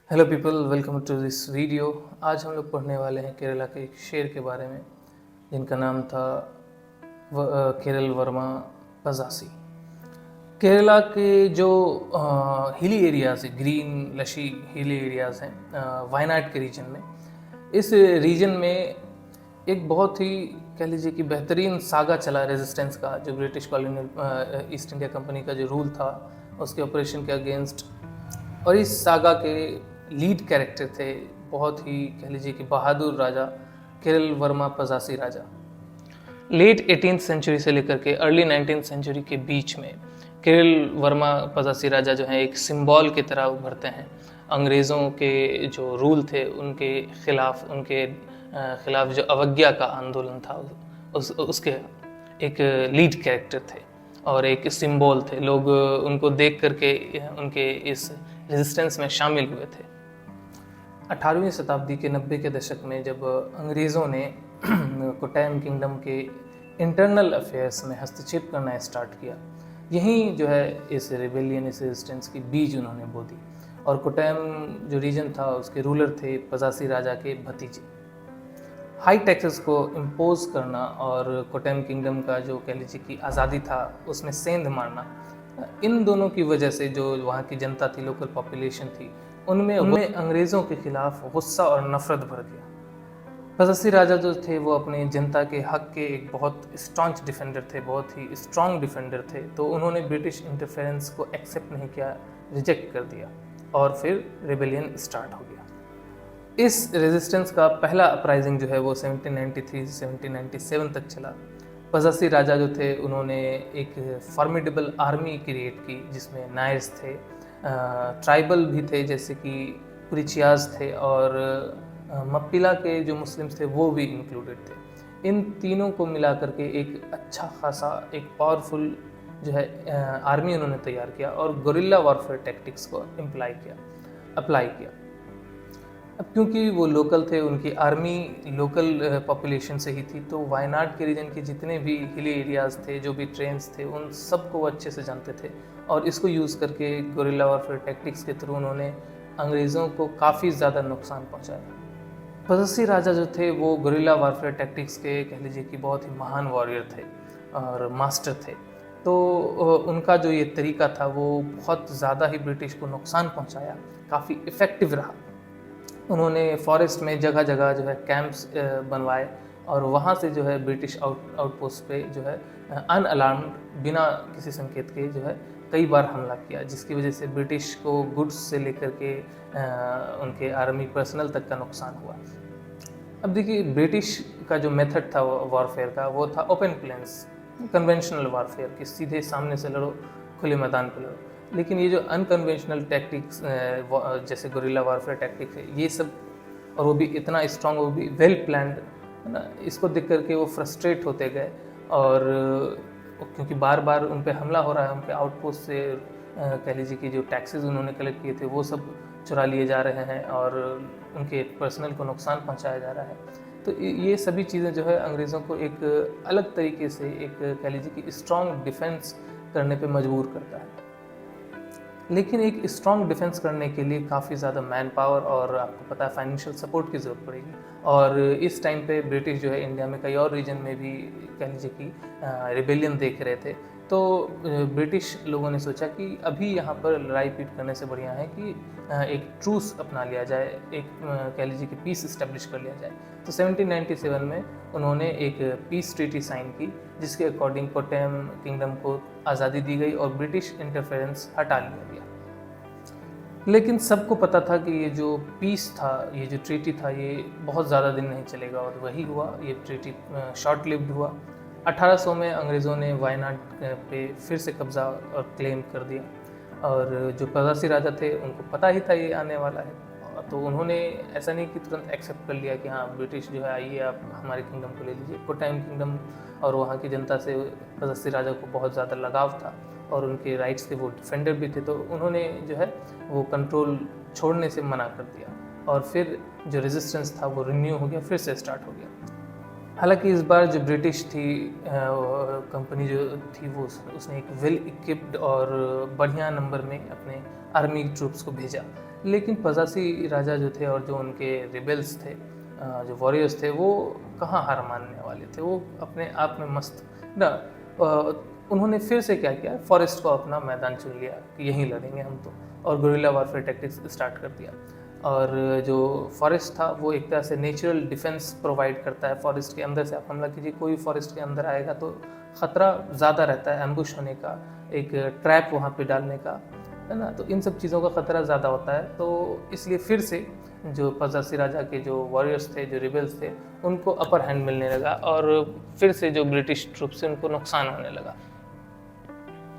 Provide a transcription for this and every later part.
Hello people, welcome to this video. आज हम लोग पढ़ने वाले हैं केरला के एक शेर के बारे में जिनका नाम था केरल वर्मा पजासी। केरला के जो हिली एरियाज़ है, ग्रीन लशी हिली एरियाज़ हैं वायनाड के रीजन में, इस रीजन में एक बहुत ही कह लीजिए कि बेहतरीन सागा चला रेजिस्टेंस का, जो British colonial east India company का जो रूल था उसके ऑपरेशन के अगेंस्ट। और इस सागा के लीड कैरेक्टर थे बहुत ही कह लीजिए कि बहादुर राजा केरल वर्मा पजासी राजा। लेट 18th सेंचुरी से लेकर के अर्ली 19th सेंचुरी के बीच में केरल वर्मा पजासी राजा जो है एक सिंबल की तरह उभरते हैं। अंग्रेज़ों के जो रूल थे उनके खिलाफ जो अवज्ञा का आंदोलन था उसके एक लीड कैरेक्टर थे और एक सिंबल थे। लोग उनको देख करके उनके इस रेजिस्टेंस में शामिल हुए थे। 18वीं शताब्दी के 90 के दशक में जब अंग्रेज़ों ने कोट्टायम किंगडम के इंटरनल अफेयर्स में हस्तक्षेप करना स्टार्ट किया, यहीं जो है इस रिबेलियन, इस रेजिस्टेंस की बीज उन्होंने बो दी। और कोट्टायम जो रीजन था उसके रूलर थे पजासी राजा के भतीजे। हाई टैक्सेस को इम्पोज करना और कोट्टायम किंगडम का जो कह लीजिए कि आज़ादी था उसमें सेंध मारना, इन दोनों की वजह से जो वहाँ की जनता थी, लोकल पॉपुलेशन थी, उनमें अंग्रेज़ों के खिलाफ गुस्सा और नफरत भर गया। पजासी राजा जो थे वो अपने जनता के हक के एक बहुत स्ट्रॉन्ग डिफेंडर थे, बहुत ही स्ट्रॉन्ग डिफेंडर थे। तो उन्होंने ब्रिटिश इंटरफेरेंस को एक्सेप्ट नहीं किया, रिजेक्ट कर दिया और फिर रिबेलियन स्टार्ट हो गया। इस रेजिस्टेंस का पहला अपराइजिंग जो है वो 1793 से 1797 तक चला। पजासी राजा जो थे उन्होंने एक फॉर्मिडेबल आर्मी क्रिएट की जिसमें नायर्स थे, ट्राइबल भी थे जैसे कि कुरिचियाज थे, और मप्पिला के जो मुस्लिम्स थे वो भी इंक्लूडेड थे। इन तीनों को मिला करके एक अच्छा खासा एक पावरफुल जो है आर्मी उन्होंने तैयार किया और गोरिल्ला वॉरफेयर टैक्टिक्स को अप्लाई किया। अब क्योंकि वो लोकल थे, उनकी आर्मी लोकल पॉपुलेशन से ही थी, तो वायनाड के रीजन के जितने भी हिली एरियाज़ थे, जो भी ट्रेन्स थे, उन सबको वो अच्छे से जानते थे। और इसको यूज़ करके गोरिल्ला वॉरफेयर टैक्टिक्स के थ्रू उन्होंने अंग्रेज़ों को काफ़ी ज़्यादा नुकसान पहुंचाया। पजासी राजा जो थे वो गोरिल्ला वॉरफेयर टैक्टिक्स के कह लीजिए कि बहुत ही महान वॉरियर थे और मास्टर थे। तो उनका जो ये तरीका था वो बहुत ज़्यादा ही ब्रिटिश को नुकसान पहुंचाया, काफ़ी इफ़ेक्टिव रहा। उन्होंने फॉरेस्ट में जगह जगह जो है कैंप्स बनवाए और वहाँ से जो है ब्रिटिश आउटपोस्ट पे जो है अनअलार्म्ड, बिना किसी संकेत के जो है कई बार हमला किया, जिसकी वजह से ब्रिटिश को गुड्स से लेकर के उनके आर्मी पर्सनल तक का नुकसान हुआ। अब देखिए, ब्रिटिश का जो मेथड था वॉरफेयर का वो था ओपन प्लेन्स, कन्वेंशनल वॉरफेयर, कि सीधे सामने से लड़ो, खुले मैदान पर लड़ो। लेकिन ये जो अनकन्वेंशनल टैक्टिक्स जैसे गोरिल्ला वॉरफेयर टैक्टिक्स है, ये सब, और वो भी इतना स्ट्रॉन्ग, वो भी वेल प्लान्ड, है ना, इसको देख करके वो फ्रस्ट्रेट होते गए। और क्योंकि बार बार उन पर हमला हो रहा है, उन पर आउटपोस्ट से कह लीजिए कि जो टैक्सेस उन्होंने कलेक्ट किए थे वो सब चुरा लिए जा रहे हैं और उनके पर्सनल को नुकसान पहुंचाया जा रहा है। तो ये सभी चीज़ें जो है अंग्रेज़ों को एक अलग तरीके से एक कह लीजिए कि स्ट्रॉन्ग डिफेंस करने पे मजबूर करता है। लेकिन एक स्ट्रॉन्ग डिफेंस करने के लिए काफ़ी ज़्यादा मैन पावर और आपको पता है फाइनेंशियल सपोर्ट की ज़रूरत पड़ेगी। और इस टाइम पे ब्रिटिश जो है इंडिया में कई और रीजन में भी कह लीजिए कि रिबेलियन देख रहे थे। तो ब्रिटिश लोगों ने सोचा कि अभी यहाँ पर लड़ाई पीट करने से बढ़िया है कि एक ट्रूस अपना लिया जाए, एक कह लीजिए कि पीस इस्टेब्लिश कर लिया जाए। तो 1797 में उन्होंने एक पीस ट्रीटी साइन की जिसके अकॉर्डिंग कोट्टायम किंगडम को आज़ादी दी गई और ब्रिटिश इंटरफेरेंस हटा लिया गया। लेकिन सबको पता था कि ये जो पीस था, ये जो ट्रीटी था, ये बहुत ज़्यादा दिन नहीं चलेगा और वही हुआ। ये ट्रीटी शॉर्ट लिव्ड हुआ। 1800 में अंग्रेज़ों ने वायनाड पे फिर से कब्ज़ा और क्लेम कर दिया और जो पजासी राजा थे उनको पता ही था ये आने वाला है, तो उन्होंने ऐसा नहीं कि तुरंत एक्सेप्ट कर लिया कि हाँ ब्रिटिश जो है आइए आप हमारे किंगडम को ले लीजिए। कोट्टायम किंगडम और वहाँ की जनता से पजासी राजा को बहुत ज़्यादा लगाव था और उनके राइट्स के वो डिफेंडर भी थे, तो उन्होंने जो है वो कंट्रोल छोड़ने से मना कर दिया और फिर जो रेजिस्टेंस था वो रिन्यू हो गया, फिर से स्टार्ट हो गया। हालांकि इस बार जो ब्रिटिश थी कंपनी जो थी वो उसने एक वेल इक्विप्ड और बढ़िया नंबर में अपने आर्मी ट्रूप्स को भेजा, लेकिन पजासी राजा जो थे और जो उनके रिबेल्स थे, जो वॉरियर्स थे, वो कहाँ हार मानने वाले थे। वो अपने आप में मस्त ना, उन्होंने फिर से क्या किया, फॉरेस्ट को अपना मैदान चुन लिया कि यहीं लड़ेंगे हम तो, और गुरिल्ला वारफेयर टैक्टिक्स स्टार्ट कर दिया। और जो फॉरेस्ट था वो एक तरह से नेचुरल डिफेंस प्रोवाइड करता है। फॉरेस्ट के अंदर से आप हमला कीजिए, कोई फॉरेस्ट के अंदर आएगा तो ख़तरा ज़्यादा रहता है, एम्बुश होने का, एक ट्रैप वहाँ पे डालने का, है ना। तो इन सब चीज़ों का ख़तरा ज़्यादा होता है। तो इसलिए फिर से जो पजासी राजा के जो वॉरियर्स थे, जो रिबेल्स थे, उनको अपर हैंड मिलने लगा और फिर से जो ब्रिटिश ट्रूप्स से उनको नुकसान होने लगा।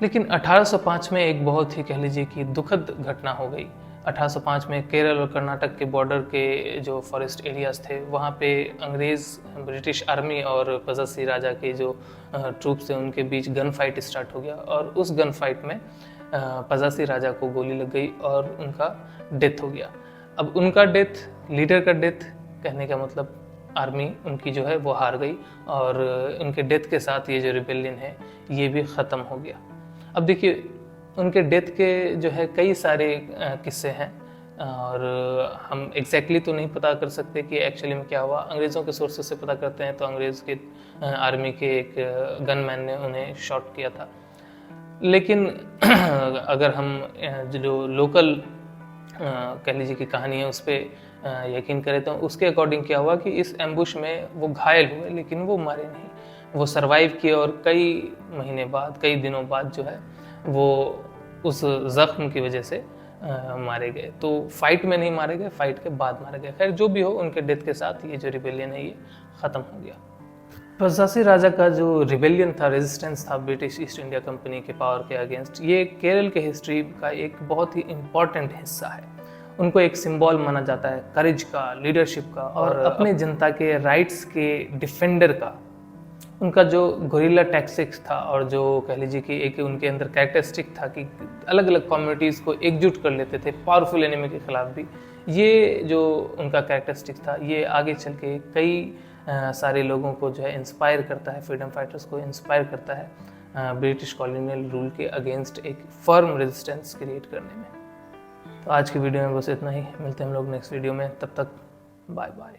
लेकिन 1805 में एक बहुत ही कह लीजिए कि दुखद घटना हो गई। 1805 में केरल और कर्नाटक के बॉर्डर के जो फॉरेस्ट एरियाज थे वहाँ पे अंग्रेज़, ब्रिटिश आर्मी और पजासी राजा के जो ट्रूप्स थे उनके बीच गन फाइट स्टार्ट हो गया, और उस गन फाइट में पजासी राजा को गोली लग गई और उनका डेथ हो गया। अब उनका डेथ, लीडर का डेथ कहने का मतलब आर्मी उनकी जो है वो हार गई, और उनके डेथ के साथ ये जो रिबेलियन है ये भी ख़त्म हो गया। अब देखिए उनके डेथ के जो है कई सारे किस्से हैं, और हम एग्जैक्टली तो नहीं पता कर सकते कि एक्चुअली में क्या हुआ। अंग्रेज़ों के सोर्सेस से पता करते हैं तो अंग्रेज़ के आर्मी के एक गनमैन ने उन्हें शॉट किया था। लेकिन अगर हम जो लोकल कह लीजिए कि कहानी है उस पर यकीन करें तो उसके अकॉर्डिंग क्या हुआ कि इस एम्बुश में वो घायल हुए, लेकिन वो मारे नहीं, वो सरवाइव किए, और कई महीने बाद, कई दिनों बाद जो है वो उस ज़ख्म की वजह से मारे गए। तो फाइट में नहीं मारे गए, फाइट के बाद मारे गए। खैर जो भी हो, उनके डेथ के साथ ये जो रिबेलियन है ये ख़त्म हो गया। पजासी राजा का जो रिबेलियन था, रेजिस्टेंस था ब्रिटिश ईस्ट इंडिया कंपनी के पावर के अगेंस्ट, ये केरल के हिस्ट्री का एक बहुत ही इम्पॉर्टेंट हिस्सा है। उनको एक सिंबल माना जाता है करेज का, लीडरशिप का, और अपने जनता के राइट्स के डिफेंडर का। उनका जो गुरिल्ला टैक्टिक्स था, और जो कह लीजिए कि एक उनके अंदर कैरेक्टरिस्टिक था कि अलग अलग कम्युनिटीज़ को एकजुट कर लेते थे पावरफुल एनिमी के खिलाफ भी, ये जो उनका कैरेक्टरिस्टिक था ये आगे चल के कई सारे लोगों को जो है इंस्पायर करता है, फ्रीडम फाइटर्स को इंस्पायर करता है ब्रिटिश कॉलोनियल रूल के अगेंस्ट एक फर्म रेजिस्टेंस क्रिएट करने में। तो आज की वीडियो में बस इतना ही, मिलते हैं हम लोग नेक्स्ट वीडियो में, तब तक बाय बाय।